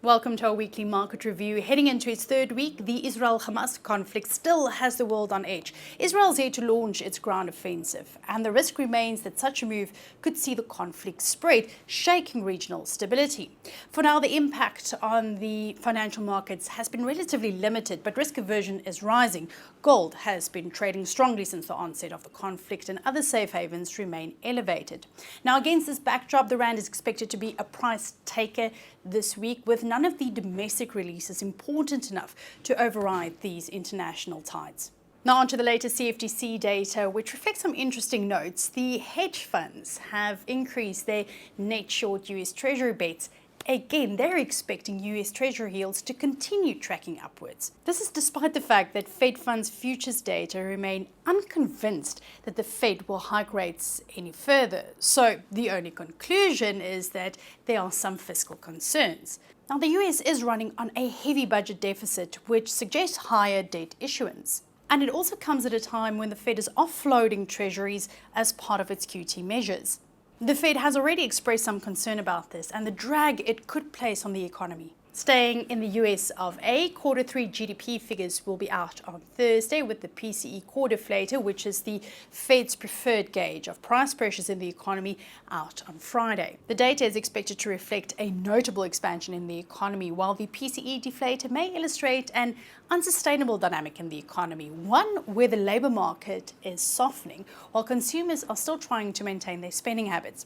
Welcome to our weekly market review. Heading into its third week, the Israel-Hamas conflict still has the world on edge. Israel is here to launch its ground offensive, and the risk remains that such a move could see the conflict spread, shaking regional stability. For now, the impact on the financial markets has been relatively limited, but risk aversion is rising. Gold has been trading strongly since the onset of the conflict, and other safe havens remain elevated. Now, against this backdrop, the rand is expected to be a price taker this week, with none of the domestic releases important enough to override these international tides. Now on to the latest CFTC data, which reflects some interesting notes. The hedge funds have increased their net short US Treasury bets. Again, they're expecting US Treasury yields to continue tracking upwards. This is despite the fact that Fed funds futures data remain unconvinced that the Fed will hike rates any further. So the only conclusion is that there are some fiscal concerns. Now, the US is running on a heavy budget deficit, which suggests higher debt issuance. And it also comes at a time when the Fed is offloading treasuries as part of its QT measures. The Fed has already expressed some concern about this and the drag it could place on the economy. Staying in the US of A, Q3 GDP figures will be out on Thursday, with the PCE Core deflator, which is the Fed's preferred gauge of price pressures in the economy, out on Friday. The data is expected to reflect a notable expansion in the economy, while the PCE deflator may illustrate an unsustainable dynamic in the economy, one where the labor market is softening while consumers are still trying to maintain their spending habits.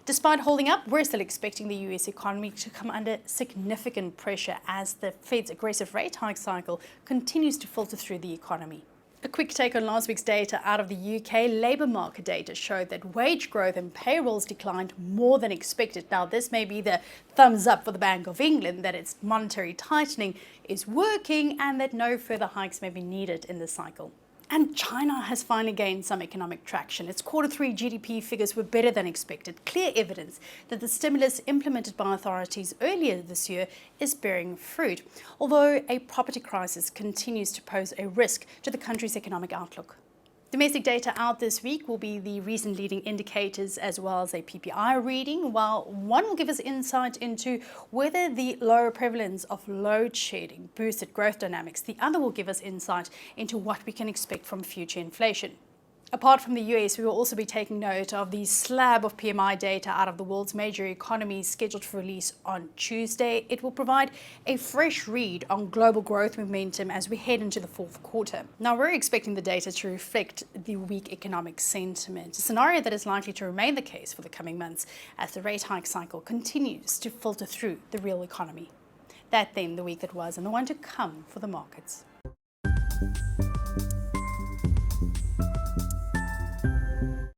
Despite holding up, we're still expecting the US economy to come under significant pressure as the Fed's aggressive rate hike cycle continues to filter through the economy. A quick take on last week's data out of the UK. Labour market data showed that wage growth and payrolls declined more than expected. Now, this may be the thumbs up for the Bank of England that its monetary tightening is working and that no further hikes may be needed in this cycle. And China has finally gained some economic traction. Its Q3 GDP figures were better than expected, clear evidence that the stimulus implemented by authorities earlier this year is bearing fruit, although a property crisis continues to pose a risk to the country's economic outlook. Domestic data out this week will be the recent leading indicators as well as a PPI reading, while one will give us insight into whether the lower prevalence of load shedding boosted growth dynamics. The other will give us insight into what we can expect from future inflation. Apart from the US, we will also be taking note of the slab of PMI data out of the world's major economies scheduled for release on Tuesday. It will provide a fresh read on global growth momentum as we head into the fourth quarter. Now, we're expecting the data to reflect the weak economic sentiment, a scenario that is likely to remain the case for the coming months as the rate hike cycle continues to filter through the real economy. That then, the week that was and the one to come for the markets.